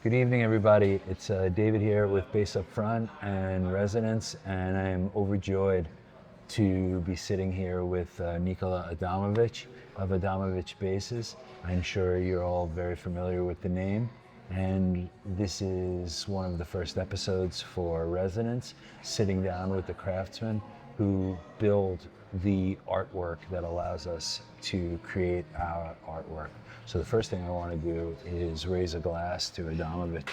Good evening, everybody. It's David here with Bass Upfront and Resonance, and I am overjoyed to be sitting here with Nikola Adamovic of Adamovic Basses. I'm sure you're all very familiar with the name, and this is one of the first episodes for Resonance, sitting down with the craftsmen who build the artwork that allows us to create our artwork. So the first thing I want to do is raise a glass to Adamovic.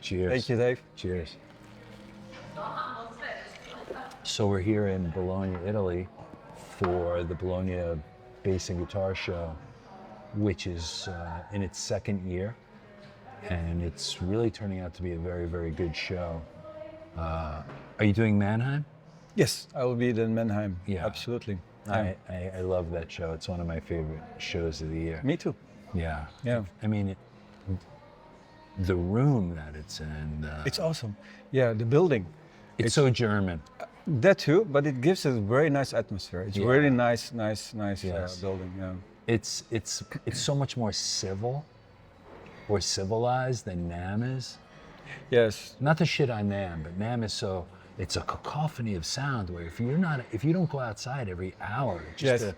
Cheers. Thank you, Dave. Cheers. So we're here in Bologna, Italy for the Bologna Bass and Guitar Show, which is in its second year, and it's really turning out to be a very, very good show. Are you doing Mannheim? Yes, I will be in Mannheim. Yeah. Absolutely. I love that show. It's one of my favorite shows of the year. Me too. Yeah. Yeah. I mean, the room that it's in. It's awesome. Yeah, the building. It's so German. That too, but it gives a very nice atmosphere. It's really nice Yes. building. Yeah. It's so much more civil or civilized than NAMM is. Yes. Not to shit on NAMM, but NAMM is so. It's a cacophony of sound where if you don't go outside every hour just to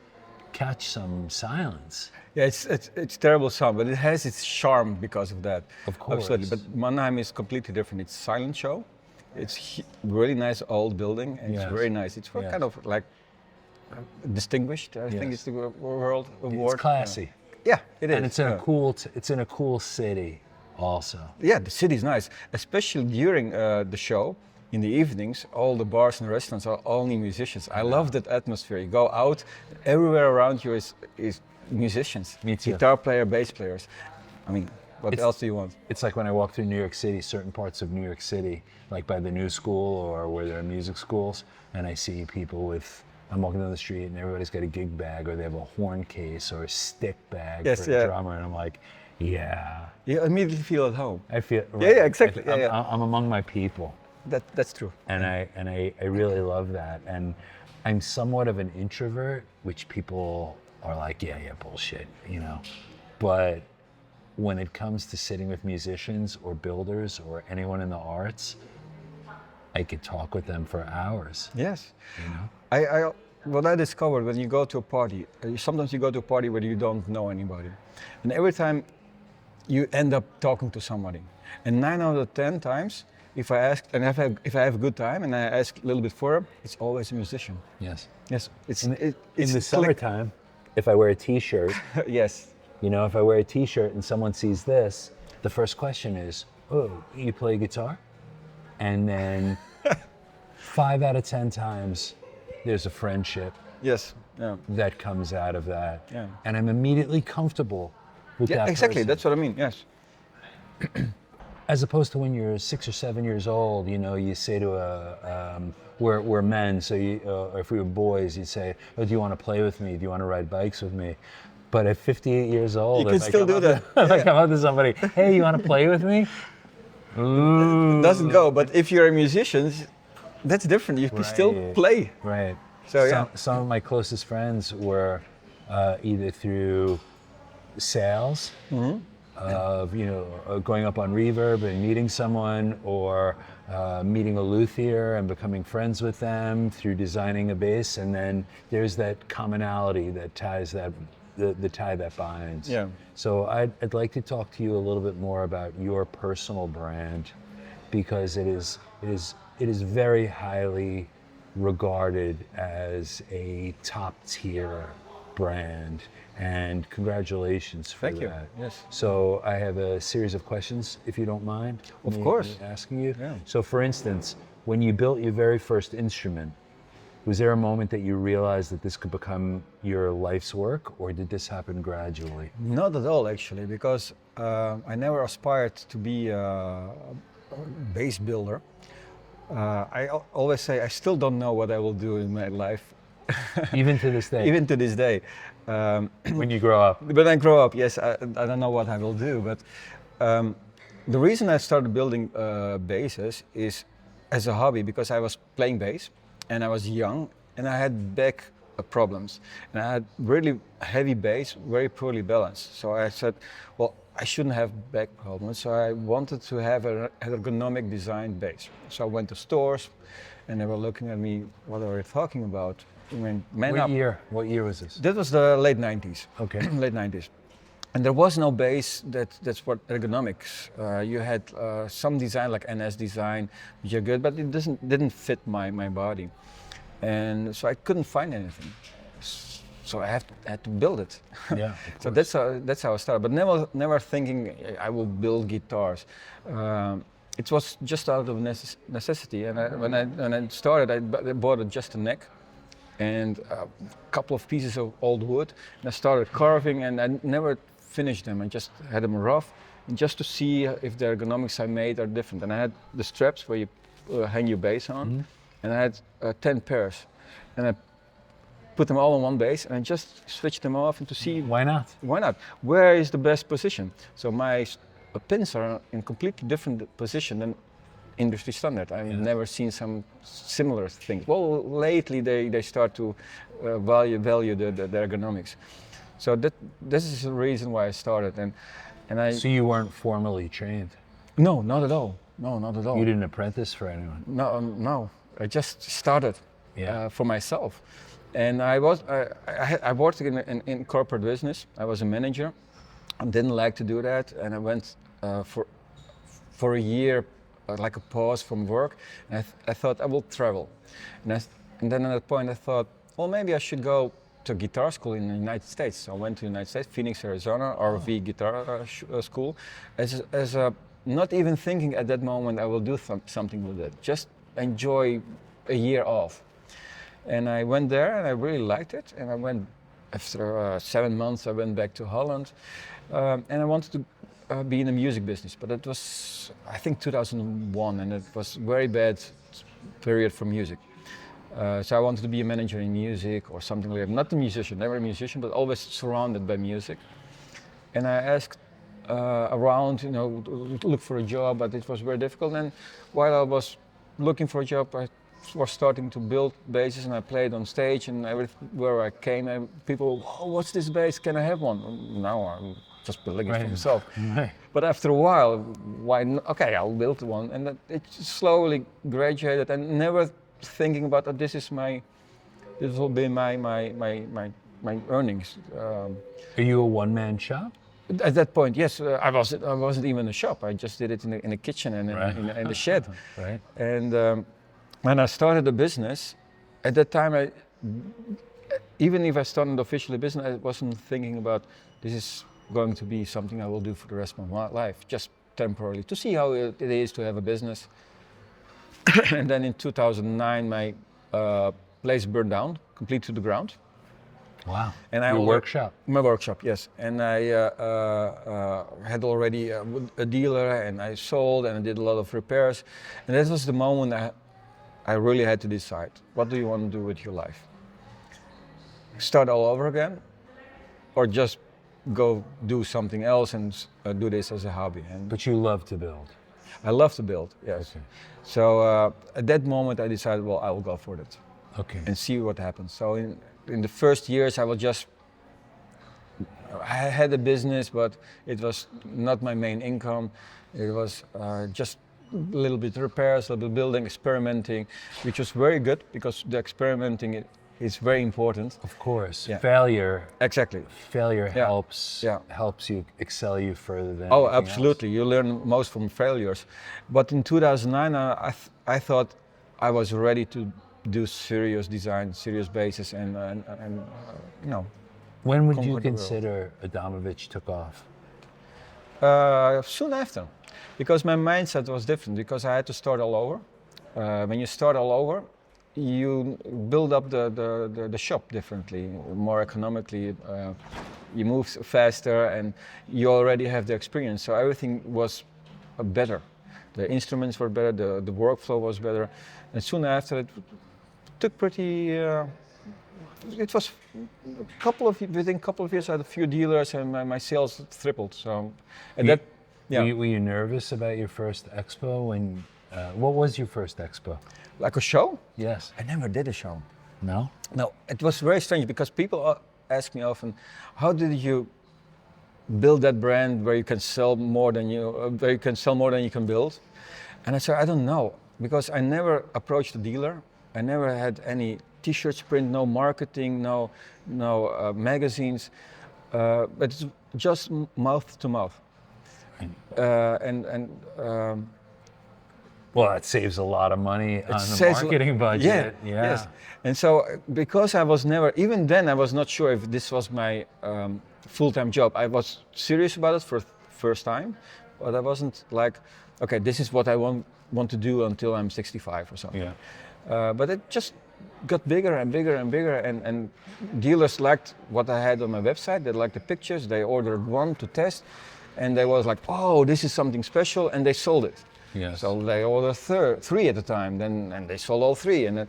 catch some silence. Yeah, it's terrible sound, but it has its charm because of that. Of course. Absolutely. But Mannheim is completely different. It's a silent show. It's really nice old building, and it's very nice. It's kind of like distinguished. I think it's the world award. It's classy. Yeah, it is. And it's in a cool city also. Yeah, the city is nice, especially during the show. In the evenings, all the bars and restaurants are only musicians. I love that atmosphere. You go out, everywhere around you is musicians. Me too. Guitar player, bass players. I mean, what else do you want? It's like when I walk through New York City, certain parts of New York City, like by the New School or where there are music schools, and I see people I'm walking down the street and everybody's got a gig bag or they have a horn case or a stick bag for a drummer, and I'm like, yeah. You immediately feel at home. I feel Yeah, exactly. I'm among my people. That's true. And I really love that. And I'm somewhat of an introvert, which people are like, yeah, bullshit, you know. But when it comes to sitting with musicians or builders or anyone in the arts, I could talk with them for hours. Yes. You know? What I discovered when you go to a party, sometimes you go to a party where you don't know anybody. And every time you end up talking to somebody. And 9 out of 10 times, if I have a good time and I ask a little bit further, it's always a musician. Yes. Yes. It's in the summertime, if I wear a t-shirt, yes. You know, if I wear a t-shirt and someone sees this, the first question is, oh, you play guitar? And then 5 out of 10 times, there's a friendship. Yes. Yeah. That comes out of that. Yeah. And I'm immediately comfortable with that exactly. person. That's what I mean. Yes. As opposed to when you're 6 or 7 years old, you know, you say to we're men, so if we were boys, you'd say, oh, do you want to play with me? Do you want to ride bikes with me? But at 58 years old, you can still do that. If I come up to somebody, hey, you want to play with me? Ooh. It doesn't go, but if you're a musician, that's different. You can still play. Right. So some of my closest friends were either through sales, of going up on Reverb and meeting someone, or meeting a luthier and becoming friends with them through designing a bass, and then there's that commonality that ties the tie that binds. Yeah. So I'd like to talk to you a little bit more about your personal brand, because it is very highly regarded as a top tier brand, and congratulations for that. Thank you. Yes. So I have a series of questions, if you don't mind. Of course. Me asking you. Yeah. So for instance, when you built your very first instrument, was there a moment that you realized that this could become your life's work, or did this happen gradually? Not at all, actually, because I never aspired to be a bass builder. I always say I still don't know what I will do in my life. Even to this day? Even to this day. When you grow up? When I grow up, yes, I don't know what I will do, but the reason I started building basses is as a hobby, because I was playing bass and I was young and I had back problems. And I had really heavy bass, very poorly balanced. So I said, well, I shouldn't have back problems. So I wanted to have an ergonomic designed bass. So I went to stores and they were looking at me, what are you talking about? I mean, man up. What year was this? That was the late 90s. Okay. Late 90s. And there was no bass that's what ergonomics. You had some design like NS design, which are good, but it didn't fit my body. And so I couldn't find anything. So I had to build it. Yeah. So that's how I started. But never thinking I will build guitars. It was just out of necessity. And when I started, I bought just a neck and a couple of pieces of old wood. And I started carving, and I never finished them. I just had them rough, and just to see if the ergonomics I made are different. And I had the straps where you hang your bass on, and I had 10 pairs, and I put them all on one bass, and I just switched them off and to see Why not? why not. Where is the best position? So my pins are in completely different position than industry standard. I've never seen some similar things. Well, lately they start to value the ergonomics. So this is the reason why I started, and I. So you weren't formally trained? No, not at all. No, not at all. You didn't apprentice for anyone? No, no. I just started for myself, and I worked in corporate business. I was a manager. I didn't like to do that, and I went for a year, like a pause from work. And I thought I will travel, and then at that point I thought, well, maybe I should go to guitar school in the United States. So I went to the United States, Phoenix, Arizona, RV guitar school, as a, not even thinking at that moment I will do something with it. Just enjoy a year off. And I went there and I really liked it. And I went, after 7 months, I went back to Holland. And I wanted to be in the music business, but it was, I think, 2001, and it was very bad period for music. So I wanted to be a manager in music or something like that. Not a musician, never a musician, but always surrounded by music. And I asked around, look for a job, but it was very difficult. And while I was looking for a job, I was starting to build basses, and I played on stage, and everywhere I came, people, oh, what's this bass? Can I have one? Now I'm just building it for myself. Right. But after a while, why not? Okay, I'll build one. And it slowly graduated, and never thinking about that this will be my earnings. Are you a one-man shop? At that point, yes, I wasn't even a shop. I just did it in the kitchen and in the shed. Right. And when I started the business, at that time, even if I started officially business, I wasn't thinking about this is going to be something I will do for the rest of my life, just temporarily, to see how it is to have a business. And then in 2009, my place burned down, complete to the ground. Wow. And Your workshop? My workshop, yes. And I had already a dealer, and I sold, and I did a lot of repairs. And that was the moment I really had to decide, what do you want to do with your life? Start all over again, or just go do something else and do this as a hobby? But you love to build? I love to build, yes. Okay. So at that moment I decided, well, I will go for it. Okay. And see what happens. So in the first years I had a business, but it was not my main income. It was just a little bit repairs, a little bit building, experimenting, which was very good because the experimenting is very important. Of course. Yeah. Failure. Exactly. Failure Yeah. helps you excel you further than Oh, anything absolutely. You learn most from failures. But in 2009, I thought I was ready to do serious design, serious bases, and When would conquer you the world. consider Adamovic took off? Soon after, because my mindset was different, because I had to start all over. When you start all over, you build up the shop differently, more economically. You move faster, and you already have the experience, so everything was better. The instruments were better, the workflow was better, and soon after it took pretty. It was within a couple of years I had a few dealers, and my sales tripled. So, and that, yeah. Were you nervous about your first expo? What was your first expo? Like a show? Yes. I never did a show. No? No, it was very strange because people ask me often, how did you build that brand where you can sell more than you can build? And I said, I don't know, because I never approached a dealer. I never had any T-shirts print, no marketing, no magazines, but it's just mouth to mouth. Well, that saves a lot of money on the marketing budget. Yeah. Yes. And so, because I was never, even then, I was not sure if this was my full-time job. I was serious about it for first time, but I wasn't like, okay, this is what I want to do until I'm 65 or something. Yeah. But it just got bigger and bigger and bigger, and dealers liked what I had on my website. They liked the pictures. They ordered one to test, and they was like, oh, this is something special, and they sold it. Yes. So they ordered three at a time, and they sold all three. And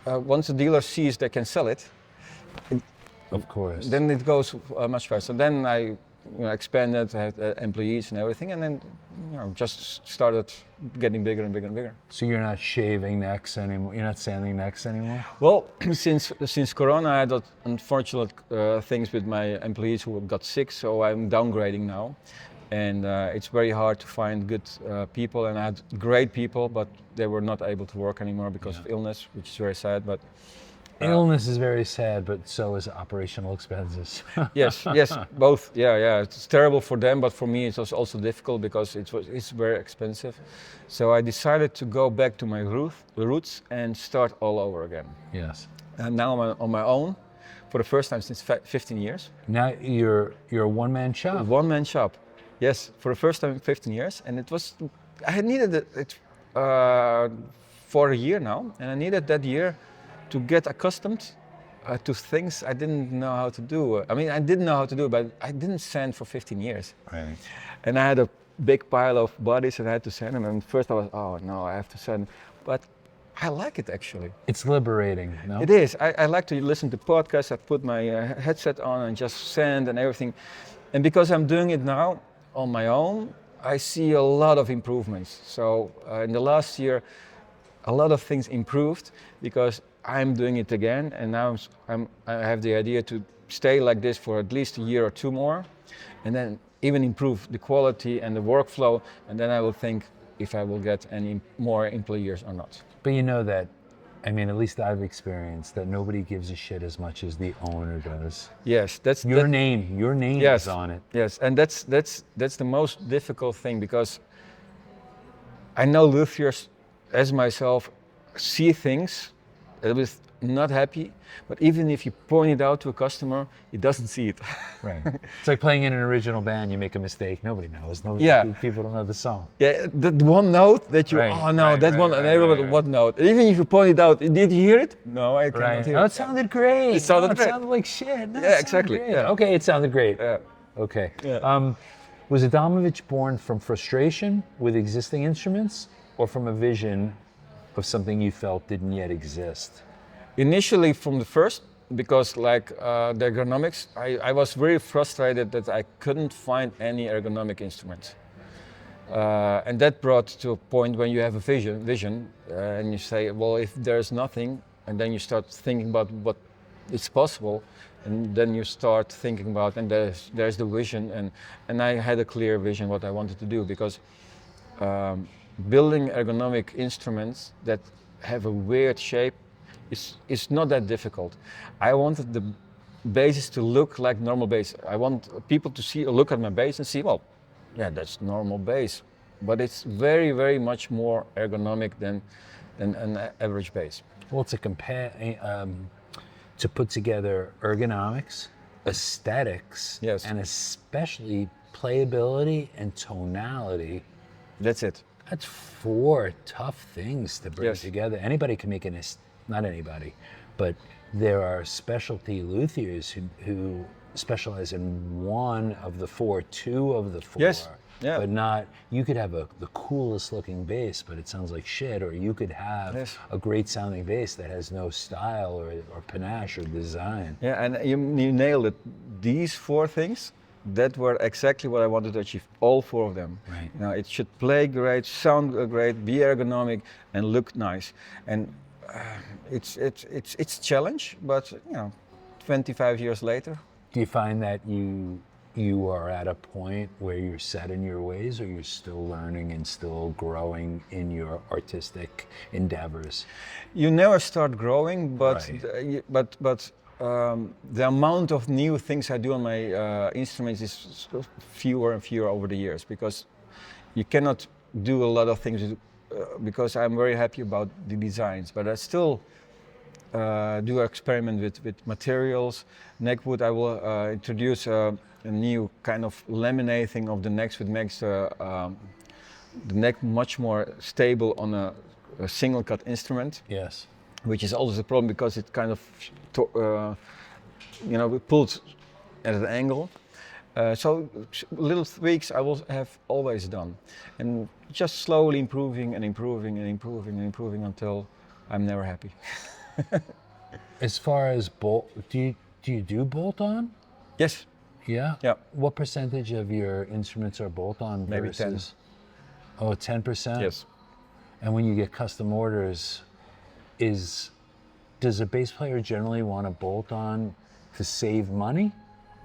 once the dealer sees they can sell it, of course, then it goes much faster. Then I expanded, had employees and everything, and then just started getting bigger and bigger and bigger. So you're not shaving necks anymore? You're not sanding necks anymore? Well, since Corona, I had unfortunate things with my employees who got sick, so I'm downgrading now. And it's very hard to find good people, and I had great people, but they were not able to work anymore because of illness, which is very sad. But illness is very sad, but so is operational expenses. yes, both. Yeah. It's terrible for them, but for me it was also difficult because it's very expensive. So I decided to go back to my roots and start all over again. Yes. And now I'm on my own for the first time since 15 years. Now you're a one-man shop. One-man shop. Yes, for the first time in 15 years, and I had needed it for a year now, and I needed that year to get accustomed to things I didn't know how to do. I mean, I didn't know how to do it, but I didn't sand for 15 years. Right. And I had a big pile of bodies that I had to sand, and first I was, oh no, I have to sand, but I like it actually. It's liberating, no? It is. I like to listen to podcasts. I put my headset on and just sand and everything, and because I'm doing it now on my own, I see a lot of improvements. So in the last year, a lot of things improved because I'm doing it again, and now I have the idea to stay like this for at least a year or two more, and then even improve the quality and the workflow, and then I will think if I will get any more employees or not. But you know that, I mean, at least I've experienced that nobody gives a shit as much as the owner does. Yes, that's your name. Your name is on it. Yes, and that's the most difficult thing, because I know luthiers, as myself, see things that was not happy, but even if you point it out to a customer, he doesn't see it. Right. It's like playing in an original band. You make a mistake, nobody knows. People don't know the song. Yeah, that one note that you, everybody, what note? Even if you point it out, did you hear it? No, I cannot hear it. Oh, it sounded great. It sounded great. It sounded like shit. No, yeah, exactly. Yeah. Okay, it sounded great. Yeah. Okay. Yeah. Was Adamovic born from frustration with existing instruments, or from a vision of something you felt didn't yet exist? Initially from the first, because like the ergonomics, I was very frustrated that I couldn't find any ergonomic instruments. And that brought to a point when you have a vision and you say, well, if there's nothing, and then you start thinking about what is possible, and then you start thinking about, and there's the vision, and I had a clear vision what I wanted to do, because building ergonomic instruments that have a weird shape is not that difficult. I wanted the basses to look like normal bass. I want people to look at my bass and see, well, yeah, that's normal bass, but it's very, very much more ergonomic than an average bass. Well, to put together ergonomics, aesthetics, yes, and especially playability and tonality. That's it. That's 4 tough things to bring yes. together. Anybody can make not anybody, but there are specialty luthiers who specialize in one of the 4, 2 of the 4. Yes. Yeah. But not, you could have the coolest looking bass, but it sounds like shit, or you could have yes. a great sounding bass that has no style or panache or design. Yeah, and you nailed it. These 4 things, that were exactly what I wanted to achieve, all 4 of them. Right. It should play great, sound great, be ergonomic, and look nice. And it's a challenge, but 25 years later. Do you find that you are at a point where you're set in your ways, or you're still learning and still growing in your artistic endeavors? You never start growing, but Right. the amount of new things I do on my instruments is fewer and fewer over the years, because you cannot do a lot of things because I'm very happy about the designs, but I still do experiment with materials. Neckwood, I will introduce a new kind of laminating of the necks, which makes the neck much more stable on a single cut instrument. Yes. Which is always a problem because it kind of, it pulls at an angle. So little tweaks I will have always done, and just slowly improving and improving and improving and improving until I'm never happy. As far as do you do bolt on? Yes. Yeah. Yeah. What percentage of your instruments are bolt on Maybe 10. versus? Oh, 10%. Yes. And when you get custom orders, does a bass player generally want to bolt on to save money,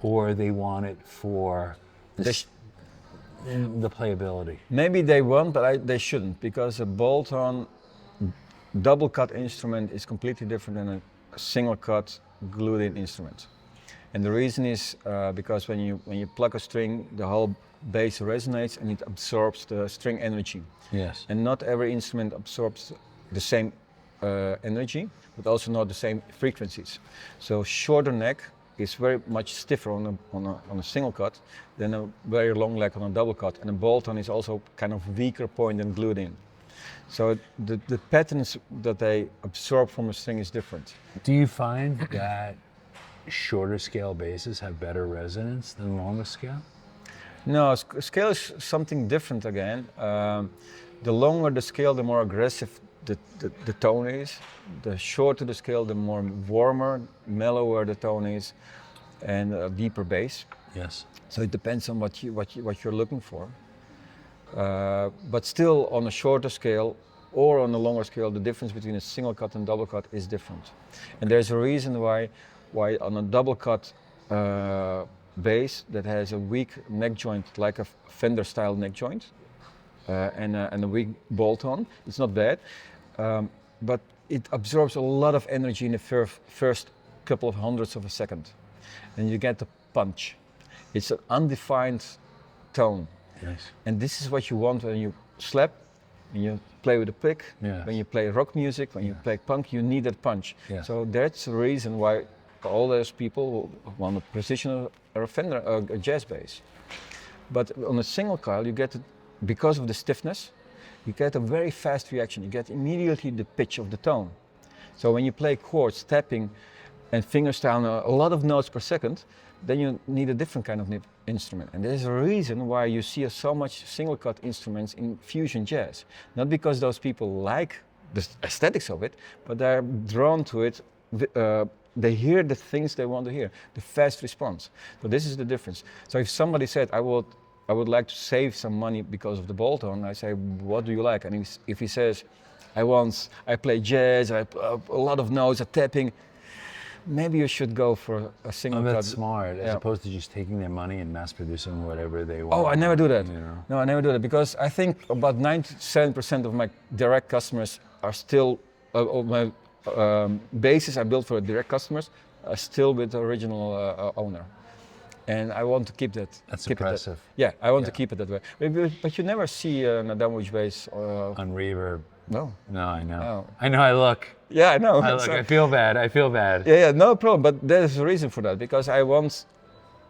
or they want it for the playability? Maybe they want, but they shouldn't, because a bolt-on double cut instrument is completely different than a single cut glued-in instrument. And the reason is because when you pluck a string, the whole bass resonates and it absorbs the string energy. Yes. And not every instrument absorbs the same energy, but also not the same frequencies. So shorter neck is very much stiffer on a single cut than a very long neck on a double cut, and a bolt-on is also kind of weaker point than glued in. So the patterns that they absorb from a string is different. Do you find that shorter scale basses have better resonance than longer scale? No, scale is something different again. The longer the scale, the more aggressive the tone is. The shorter the scale, the more warmer, mellower the tone is, and a deeper bass. Yes. So it depends on what you're looking for. But still, on a shorter scale or on a longer scale, the difference between a single cut and double cut is different. And there's a reason why on a double cut bass that has a weak neck joint, like a Fender style neck joint, and a weak bolt-on, it's not bad, but it absorbs a lot of energy in the first couple of hundredths of a second, and you get the punch. It's an undefined tone. Yes. And this is what you want when you slap, when you play with a pick, Yes. when you play rock music, when you play punk, you need that punch. Yes. So that's the reason why all those people want a precision or a Fender, a jazz bass. But on a single coil, you get, because of the stiffness, you get a very fast reaction. You get immediately the pitch of the tone. So when you play chords, tapping, and fingerstyle a lot of notes per second, then you need a different kind of instrument. And there's a reason why you see so much single cut instruments in fusion jazz. Not because those people like the aesthetics of it, but they're drawn to it. They hear the things they want to hear, the fast response. So this is the difference. So if somebody said, I would like to save some money because of the bolt-on, I say, what do you like? And if he says, I play jazz, a lot of notes, a tapping, maybe you should go for a single cut. That's smart, as opposed to just taking their money and mass producing whatever they want. Oh, I never do that. You know? No, I never do that, because I think about 97% of my direct customers are still, my bases I built for direct customers are still with the original owner. And I want to keep that. That's keep impressive. Yeah, I want to keep it that way. But you never see an Adamovic bass. On reverb. No. No, I know. No. I know, I look. Yeah, I know. I look, I feel bad, Yeah, no problem. But there's a reason for that, because I want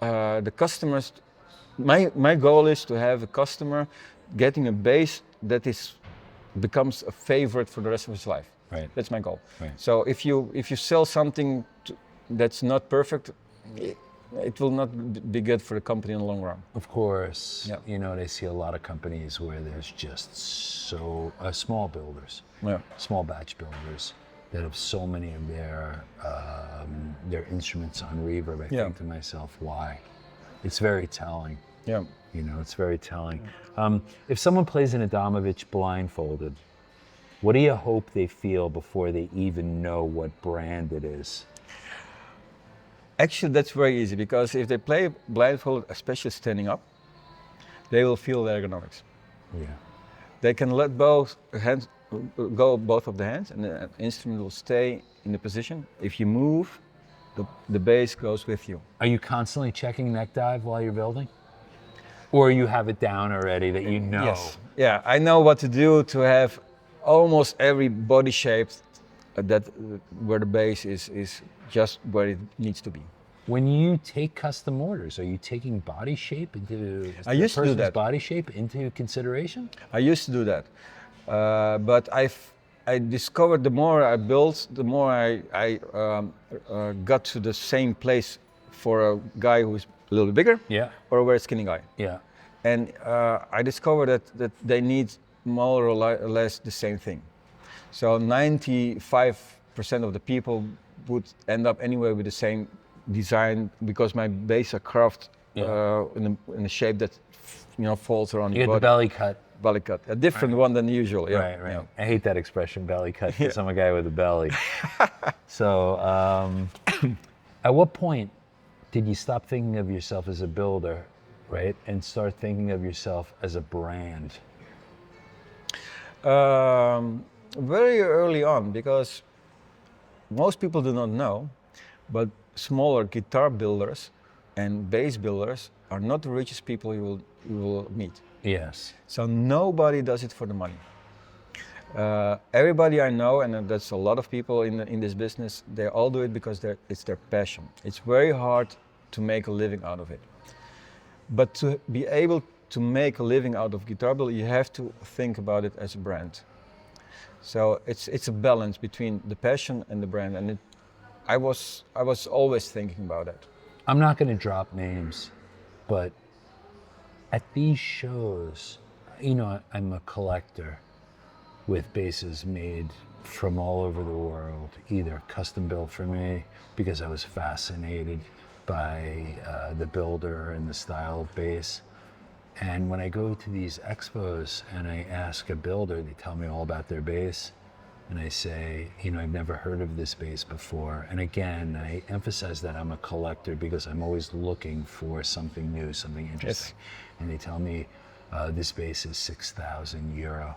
the customers, my goal is to have a customer getting a bass that becomes a favorite for the rest of his life. Right. That's my goal. Right. So if you sell something that's not perfect, it will not be good for the company in the long run. Of course. Yeah. You know, they see a lot of companies where there's just small builders, small batch builders that have so many of their instruments on reverb. I think to myself, why? It's very telling. Yeah. You know, it's very telling. If someone plays an Adamovic blindfolded, What do you hope they feel before they even know what brand it is? Actually, that's very easy because if they play blindfolded, especially standing up, they will feel the ergonomics. Yeah. They can let both hands go, both of the hands, and the instrument will stay in the position. If you move, the bass goes with you. Are you constantly checking neck dive while you're building? Or you have it down already that you know? Yes. Yeah, I know what to do to have almost every body shape where the bass is just where it needs to be. When you take custom orders, are you taking body shape into I used to do that. body shape into consideration? I used to do that, but I discovered the more I built, the more I got to the same place for a guy who's a little bit bigger, Yeah. or a very skinny guy. Yeah. And I discovered that they need more or less the same thing. So 95% of the people would end up anyway with the same design because my bass are carved in a shape that falls around You your get the body. belly cut. Belly cut, a different one than usual. Yeah. Right, right. Yeah. I hate that expression, belly cut, because I'm a guy with a belly. So, at what point did you stop thinking of yourself as a builder, right, and start thinking of yourself as a brand? Very early on, because most people do not know, but smaller guitar builders and bass builders are not the richest people you will meet. Yes. So nobody does it for the money. Everybody I know, and that's a lot of people in this business, they all do it because it's their passion. It's very hard to make a living out of it. But to be able to make a living out of guitar building, you have to think about it as a brand. So it's a balance between the passion and the brand, and I was always thinking about that. I'm not going to drop names, but at these shows, I'm a collector with basses made from all over the world, either custom built for me because I was fascinated by the builder and the style of bass. And when I go to these expos and I ask a builder, they tell me all about their bass. And I say, I've never heard of this bass before. And again, I emphasize that I'm a collector because I'm always looking for something new, something interesting. Yes. And they tell me this bass is 6,000 euro.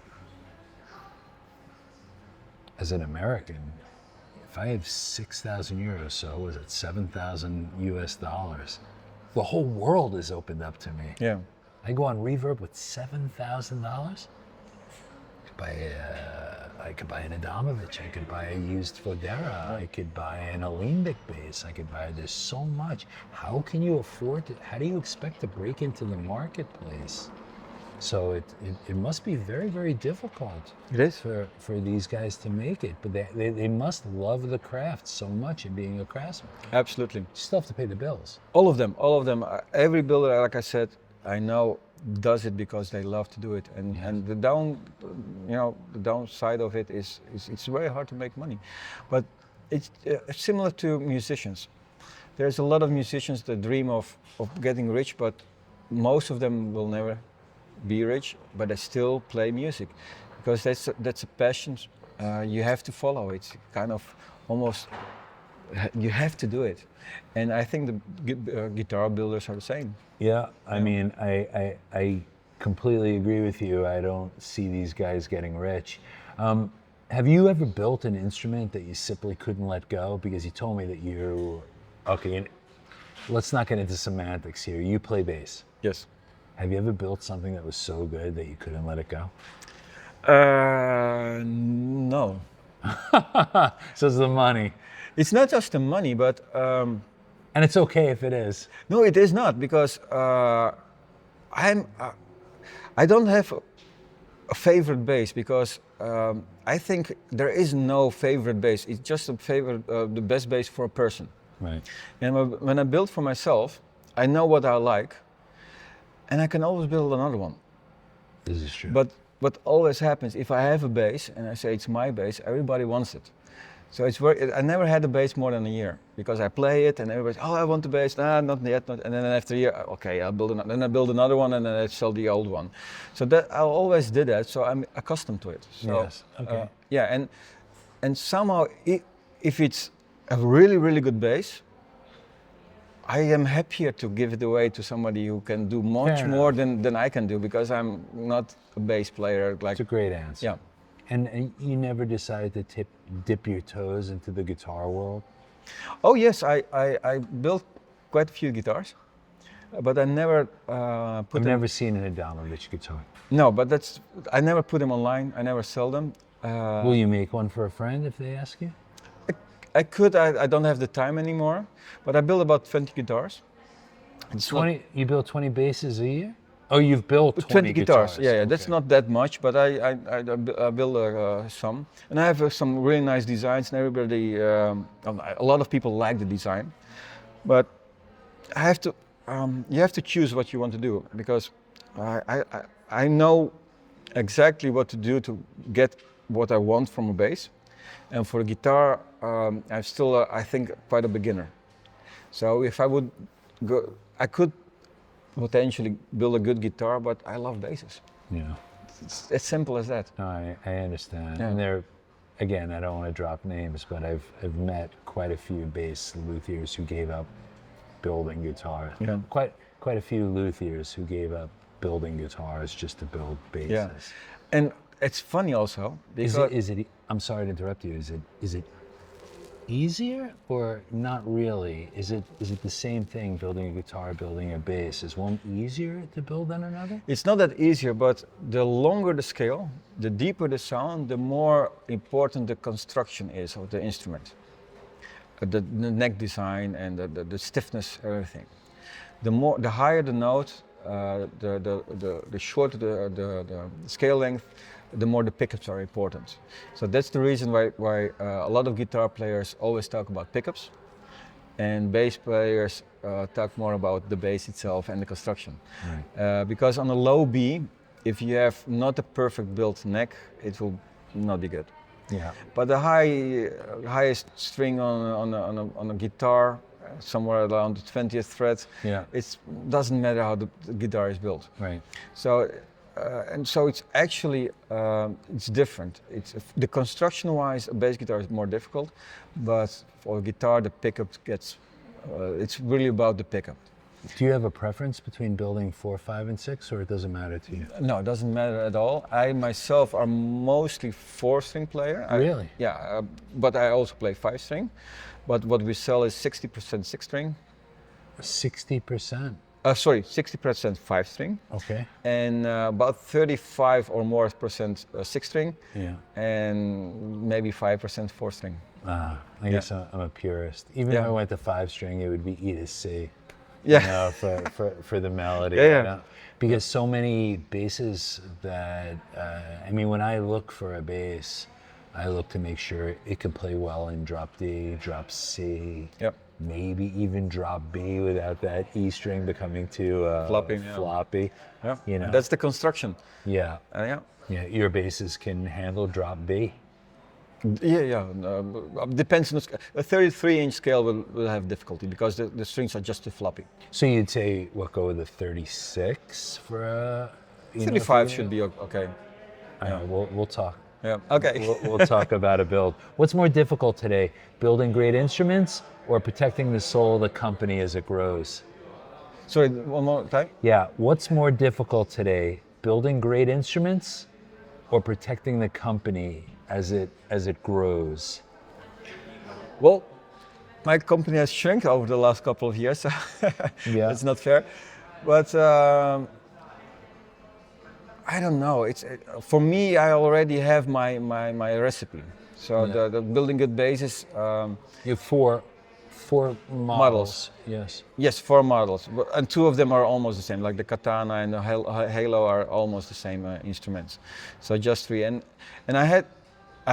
As an American, if I have 6,000 euros, so what was it, 7,000 US dollars, the whole world is opened up to me. Yeah. I go on Reverb with $7,000. I could buy an Adamovic. I could buy a used Fodera. I could buy an Alembic bass. There's so much. How can you afford to? How do you expect to break into the marketplace? So it must be very, very difficult. It is for these guys to make it. But they must love the craft so much and being a craftsman. Absolutely. You still have to pay the bills. All of them. Every builder, like I said, I know does it because they love to do it, and the downside of it is it's very hard to make money, but it's similar to musicians. There's a lot of musicians that dream of getting rich, but most of them will never be rich, but they still play music because that's a passion you have to follow. It's kind of almost you have to do it, and I think the guitar builders are the same. Yeah, I mean, I completely agree with you. I don't see these guys getting rich. Have you ever built an instrument that you simply couldn't let go? Because you told me that okay, let's not get into semantics here. You play bass. Yes. Have you ever built something that was so good that you couldn't let it go? No. So it's the money. It's not just the money, but... and it's okay if it is. No, it is not, because I don't have a favorite bass, because I think there is no favorite bass. It's just the best bass for a person. Right. And when I build for myself, I know what I like, and I can always build another one. This is true. But what always happens, if I have a bass and I say it's my bass, everybody wants it. So it's I never had a bass more than a year because I play it and everybody's, oh, I want the bass. Nah, not yet. Not. And then after a year, okay, I'll build another. Then I build another one and then I sell the old one. So that I always did that. So I'm accustomed to it. So, Yes. Okay. yeah, and somehow if it's a really really good bass, I am happier to give it away to somebody who can do much Fair more enough. than I can do because I'm not a bass player. Like, It's a great answer. yeah. And you never decided to dip your toes into the guitar world? Oh yes, I built quite a few guitars, but I never put I've them. never seen an Adamovic guitar. No, but I never put them online. I never sell them. Will you make one for a friend if they ask you? I could. I don't have the time anymore. But I built about 20 guitars. It's not- 20. You build 20 basses a year? Oh, you've built 20 guitars. Yeah, that's Okay. not that much, but I build some, and I have some really nice designs, and everybody, a lot of people like the design, but I have to, you have to choose what you want to do because I know exactly what to do to get what I want from a bass, and for a guitar, I'm still, I think, quite a beginner. So if I would go, I could potentially build a good guitar, but I love basses. Yeah. It's as simple as that. No, I understand. Yeah. And they're, again, I don't want to drop names, but I've met quite a few bass luthiers who gave up building guitars. Yeah. Quite a few luthiers who gave up building guitars just to build basses. Yeah. And it's funny also because Is it? I'm sorry to interrupt you. Is it easier or not really? Is it the same thing, building a guitar, building a bass? Is one easier to build than another? it's not that easier, but the longer the scale, the deeper the sound, the more important the construction is of the instrument. The neck design and the stiffness, everything. The higher the note, the shorter the scale length, the more the pickups are important. So that's the reason why a lot of guitar players always talk about pickups, and bass players talk more about the bass itself and the construction. Right. Because on a low B, if you have not a perfect built neck, it will not be good. Yeah. But the highest string on a guitar, somewhere around the 20th fret, Yeah. it doesn't matter how the guitar is built. Right. So, and so it's actually it's different. The construction-wise, a bass guitar is more difficult, but for a guitar, the pickup gets. It's really about the pickup. Do you have a preference between building 4, 5, and 6, or it doesn't matter to you? No, it doesn't matter at all. I myself are mostly 4-string player. Really? Yeah, but I also play 5-string. But what we sell is 60% 6-string. 60%. Sorry, 60% 5-string, Okay. and about 35 or more percent 6-string, Yeah. and maybe 5% 4-string. I guess I'm a purist. Even Yeah. if I went to 5-string, it would be E to C. Yeah. You know, for the melody. Yeah, yeah. You know? Because so many basses that, I mean, when I look for a bass, I look to make sure it can play well in drop D, drop C, Yep. maybe even drop B without that E string becoming too Floppy, yeah. floppy. Yeah. You know. That's the construction. Yeah. Yeah. Yeah. Your basses can handle drop B. Yeah. Depends on a 33-inch scale will have difficulty because the strings are just too floppy. So you'd say, what, go with a 36 for a... 35 should be okay. All right, we'll talk. Yeah. Okay. We'll talk about a build. What's more difficult today, building great instruments or protecting the soul of the company as it grows? Sorry, one more time. Yeah, what's more difficult today, building great instruments or protecting the company as it grows? Well, my company has shrunk over the last couple of years, so Yeah. it's not fair. But I don't know. It's for me. I already have my recipe. So Yeah. the building good basses. You have four models. Yes. Yes, 4 models, and 2 of them are almost the same. Like the Katana and the Halo are almost the same instruments. So just 3, and I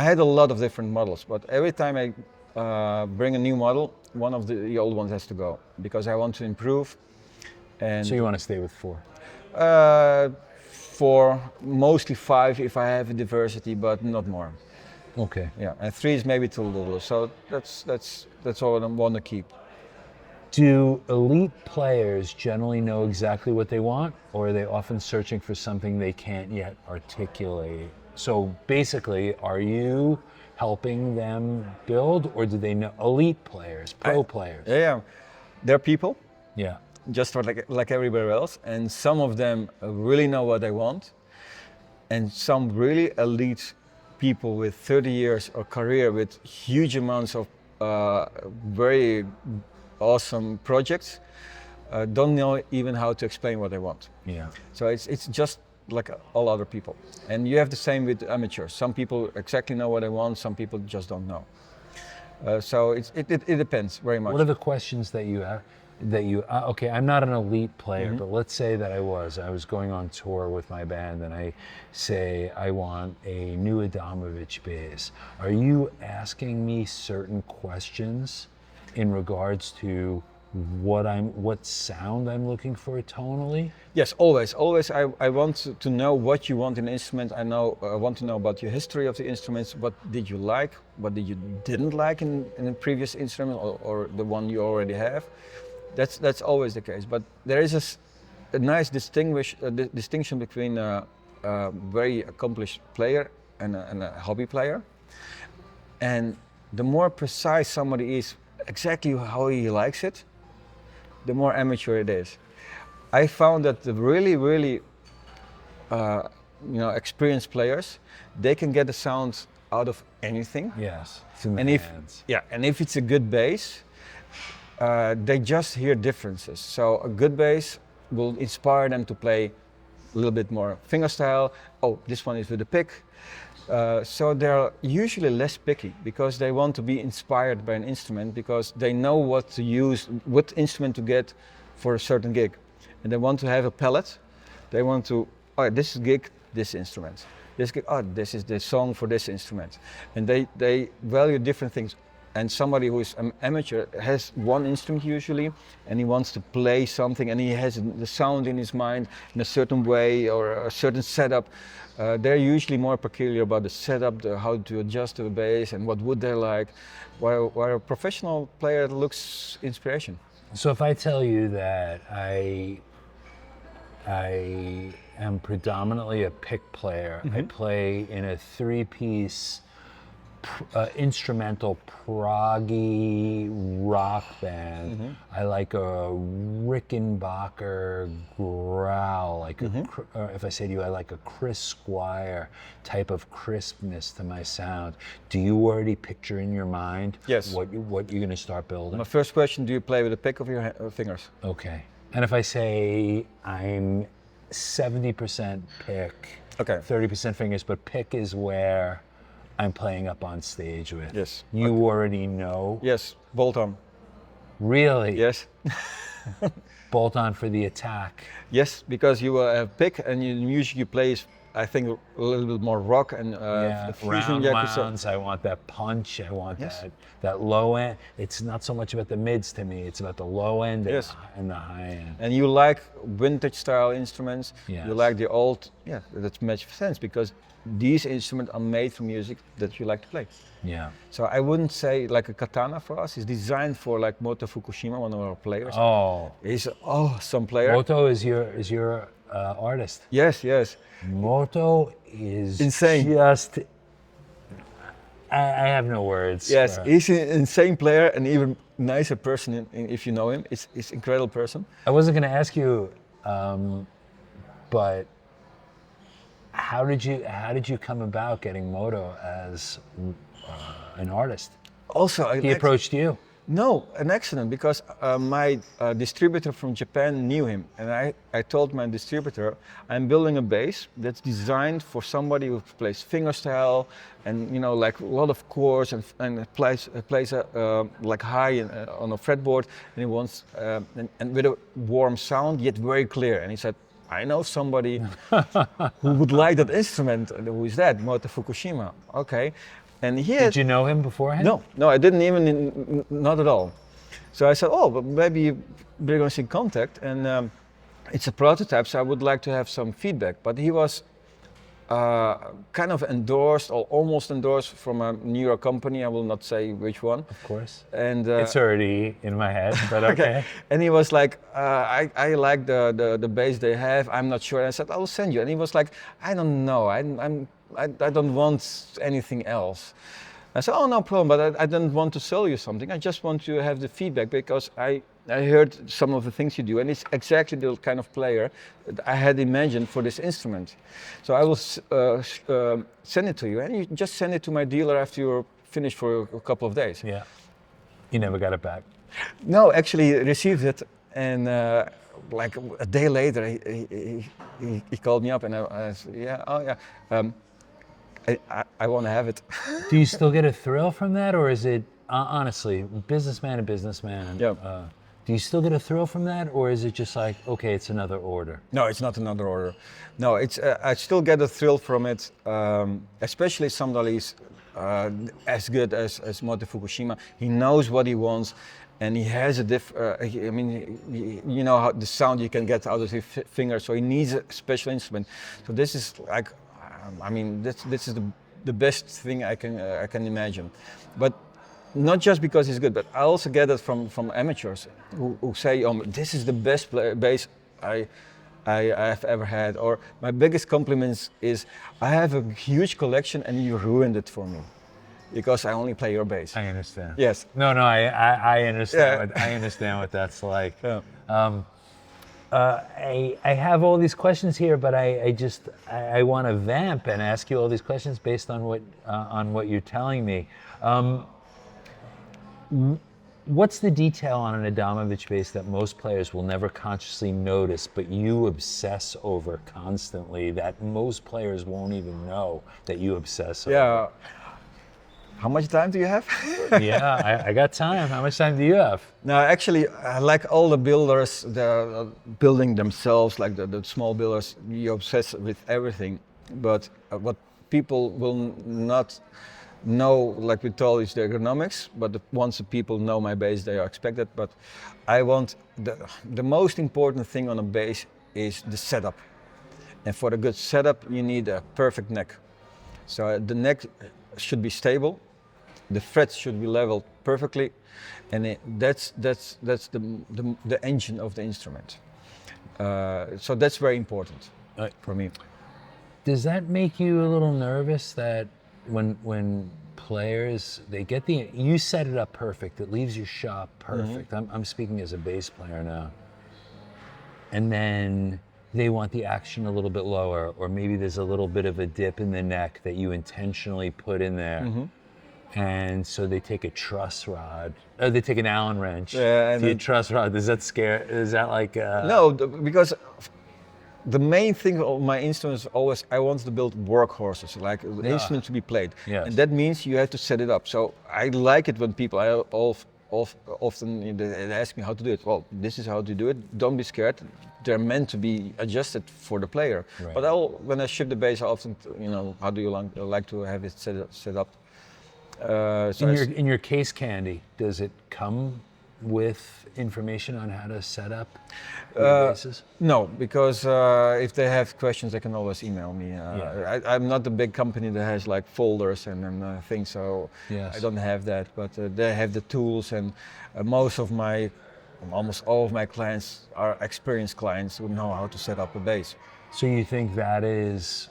had a lot of different models, but every time I bring a new model, one of the old ones has to go because I want to improve. And So you want to stay with 4? 4, mostly 5 if I have a diversity, but not more. Okay. Yeah, and 3 is maybe too little. So that's all I want to keep. Do elite players generally know exactly what they want, or are they often searching for something they can't yet articulate? So basically, are you helping them build, or do they know elite players, pro players? Yeah, they're people, Yeah. just like everywhere else, and some of them really know what they want, and some really elite people with 30 years of career with huge amounts of very awesome projects don't know even how to explain what they want. Yeah. So it's just like all other people. And you have the same with amateurs. Some people exactly know what they want, some people just don't know. So it depends very much. What are the questions that you have? Okay, I'm not an elite player, but let's say that I was going on tour with my band, and I say I want a new Adamovic bass. Are you asking me certain questions in regards to what sound I'm looking for tonally? Yes, always. I want to know what you want in an instrument. I want to know about your history of the instruments. What did you like? What did you didn't like in a previous instrument or the one you already have? That's always the case. But there is a nice distinction between a very accomplished player and a hobby player. And the more precise somebody is exactly how he likes it, the more amateur it is. I found that the really experienced players, they can get the sound out of anything. Yes. It's in the And hands. if it's a good bass, they just hear differences. So a good bass will inspire them to play a little bit more fingerstyle. Oh, this one is with a pick. So they're usually less picky because they want to be inspired by an instrument because they know what to use, what instrument to get for a certain gig. And they want to have a palette. They want to, oh, this gig, this instrument. This gig, oh, this is the song for this instrument. And they value different things. And somebody who is an amateur has one instrument usually, and he wants to play something, and he has the sound in his mind in a certain way or a certain setup. They're usually more peculiar about the setup, how to adjust the bass, and what would they like, while a professional player looks inspiration. So if I tell you that I am predominantly a pick player, I play in a 3-piece instrumental proggy rock band. I like a Rickenbacker growl, like if I say to you, I like a Chris Squire type of crispness to my sound. Do you already picture in your mind what you're going to start building? My first question, do you play with a pick of your fingers? Okay. And if I say I'm 70% pick, 30% fingers, but pick is where I'm playing up on stage with. Yes. You already know? Yes, bolt on. Really? Yes. Bolt on for the attack. Yes, because you have pick and you usually play, I think, a little bit more rock and fusion. Rounds, I want that punch, I want that low end. It's not so much about the mids to me, it's about the low end and the high end. And you like vintage style instruments, you like the old, that makes sense because these instruments are made for music that you like to play. Yeah. So I wouldn't say like a katana for us is designed for like Moto Fukushima, one of our players. Oh. He's an awesome player. Moto is your artist. Yes, yes. Moto is insane. Just, I have no words. Yes, he's an insane player and even nicer person if you know him. It's an incredible person. I wasn't going to ask you, but how did you come about getting Moto as an artist? Also, he approached you. No, an accident because my distributor from Japan knew him, and I told my distributor I'm building a bass that's designed for somebody who plays fingerstyle and like a lot of chords and plays like high on a fretboard, and he wants and with a warm sound yet very clear. And he said, I know somebody who would like that instrument. Who is that? Moto Fukushima. Okay. And did you know him beforehand? No, I didn't even, not at all. So I said, oh, but maybe we're going to see contact, and it's a prototype, so I would like to have some feedback. But he was kind of endorsed or almost endorsed from a New York company. I will not say which one. Of course. And It's already in my head, but okay. And he was like, I like the bass they have. I'm not sure. And I said, I will send you. And he was like, I don't know. I don't want anything else. I said, oh, no problem. But I don't want to sell you something. I just want to have the feedback because I heard some of the things you do, and it's exactly the kind of player that I had imagined for this instrument. So I will send it to you, and you just send it to my dealer after you're finished for a couple of days. Yeah. You never got it back. No, actually he received it, and like a day later he called me up, and I said, yeah, oh yeah, I want to have it. Do you still get a thrill from that, or is it honestly, businessman to businessman? Yeah. Do you still get a thrill from that, or is it just like, okay, it's another order? No, it's not another order. No, it's I still get a thrill from it, especially somebody as good as Moti Fukushima. He knows what he wants, and he has a I mean, you know how the sound you can get out of his finger. So he needs a special instrument. So this is like, I mean, this is the best thing I can imagine, but. Not just because it's good, but I also get it from amateurs who say, this is the best bass I've ever had. Or my biggest compliments is, I have a huge collection and you ruined it for me because I only play your bass. I understand. Yes. No, I understand. Yeah. I understand what that's like. Yeah. I have all these questions here, but I want to vamp and ask you all these questions based on what you're telling me. What's the detail on an Adamovic bass that most players will never consciously notice, but you obsess over constantly, that most players won't even know that you obsess over? Yeah. How much time do you have? Yeah, I got time. How much time do you have? No, actually, like all the builders, they're building themselves, like the small builders, you obsess with everything. But what people will not know, like we told, is the ergonomics, but once the people know my bass, they are expected. But I want, the most important thing on a bass is the setup. And for a good setup, you need a perfect neck. So the neck should be stable, the frets should be leveled perfectly, and that's the engine of the instrument. So that's very important for me. Does that make you a little nervous that when players, they get you set it up perfect, it leaves your shop perfect. Mm-hmm. I'm speaking as a bass player now. And then they want the action a little bit lower, or maybe there's a little bit of a dip in the neck that you intentionally put in there. Mm-hmm. And so they take a truss rod, or they take an Allen wrench. Yeah, and a truss rod. Does that scare? Is that like? No, because the main thing of my instruments always, I want to build workhorses, like the instrument to be played. Yes. And that means you have to set it up. So I like it when people, often they ask me how to do it. Well, this is how to do it. Don't be scared. They're meant to be adjusted for the player. Right. But when I ship the bass, I often, how do you like to have it set up? So in your case candy, does it come with information on how to set up your basses? No, because if they have questions, they can always email me. I'm not a big company that has like folders and things, so yes. I don't have that. But they have the tools, and almost all of my clients are experienced clients who know how to set up a bass. So you think that is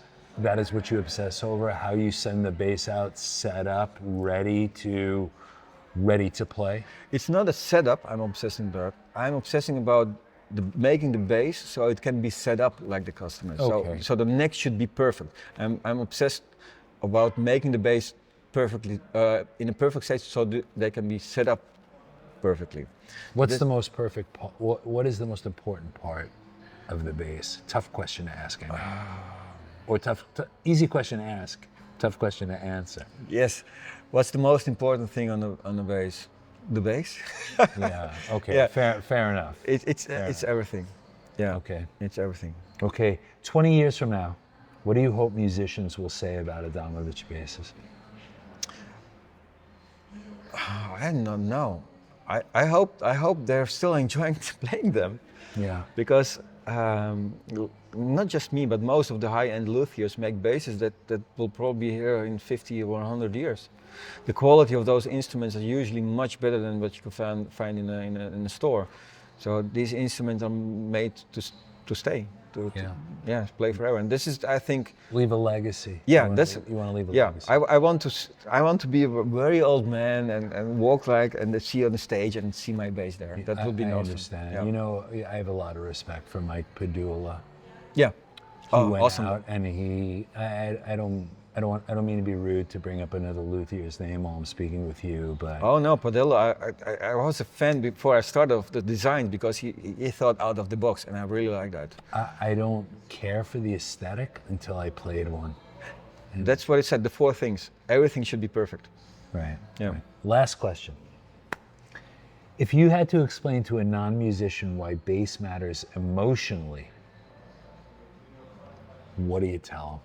what you obsess over? How you send the bass out set up, ready to play? It's not a setup I'm obsessing about. I'm obsessing about making the bass so it can be set up like the customer. Okay. So the neck should be perfect. I'm obsessed about making the bass perfectly in a perfect state so they can be set up perfectly. What's the most perfect part? What is the most important part of the bass? Tough question to ask, I know. Or easy question to ask, tough question to answer. Yes. What's the most important thing on the bass? The bass? Yeah. Okay. Yeah. Fair enough. It's everything. Yeah. Okay. It's everything. Okay. 20 years from now, what do you hope musicians will say about Adamovic basses? I don't know. I hope they're still enjoying playing them. Yeah. Because not just me, but most of the high-end luthiers make basses that will probably be here in 50 or 100 years. The quality of those instruments are usually much better than what you can find in a store. So these instruments are made to stay, to play forever. And this is, I think, leave a legacy. Yeah, you want to leave a legacy. I want to be a very old man and walk like and see on the stage and see my bass there. That would be I awesome. understand. Yeah. You know, I have a lot of respect for Mike Padula. Yeah. He went awesome. out and I don't mean to be rude to bring up another luthier's name while I'm speaking with you, but Oh no, Padilla, I was a fan before I started off the design because he thought out of the box, and I really like that. I don't care for the aesthetic until I played one. And that's what it said, the 4 things. Everything should be perfect. Right. Yeah. Right. Last question. If you had to explain to a non-musician why bass matters emotionally, what do you tell them?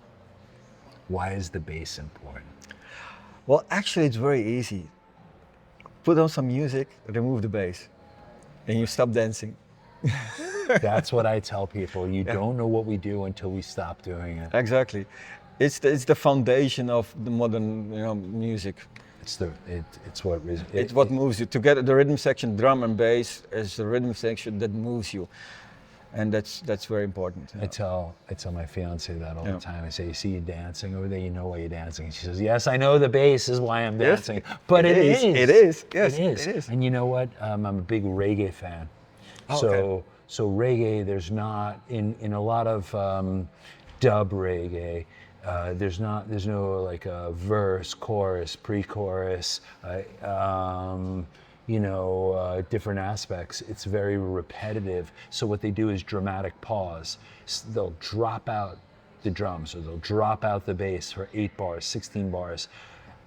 Why is the bass important? Well, actually, it's very easy. Put on some music, remove the bass, and you stop dancing. That's what I tell people. You don't know what we do until we stop doing it. Exactly. It's the foundation of the modern music. It's What moves you. Together, the rhythm section, drum and bass, is the rhythm section that moves you. And that's very important. I tell my fiance that all the time. I say, you see you dancing over there, you know why you're dancing. And she says, yes, I know the bass is why I'm dancing. Yes, but it is. It is. Yes, it is. And you know what? I'm a big reggae fan. So reggae, there's not in a lot of dub reggae. There's no like a verse, chorus, pre-chorus. Different aspects. It's very repetitive. So what they do is dramatic pause. They'll drop out the drums or they'll drop out the bass for 8 bars, 16 bars.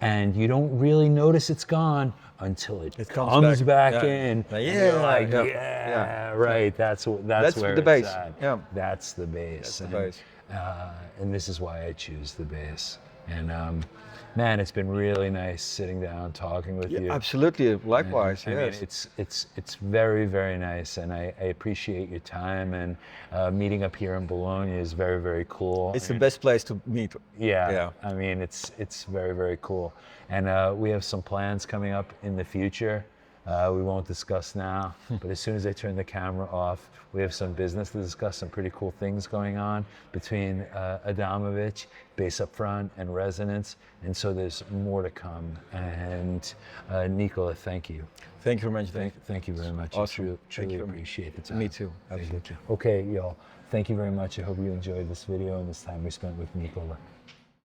And you don't really notice it's gone until it comes back in. Right. That's where the bass. It's at. Yeah. That's the bass. And this is why I choose the bass. And man, it's been really nice sitting down talking with you. Absolutely, likewise. And, yes. I mean, it's very, very nice, and I appreciate your time. And meeting up here in Bologna is very, very cool. It's the best place to meet. Yeah. I mean, it's very, very cool. And we have some plans coming up in the future. We won't discuss now, but as soon as I turn the camera off, we have some business to discuss, some pretty cool things going on between Adamovic, Bass Upfront, and Resonance, and so there's more to come. And Nikola, thank you. Thank you very much. Thank you very much. Awesome. I truly appreciate the time. Me too, absolutely. Okay, y'all, thank you very much. I hope you enjoyed this video and this time we spent with Nikola.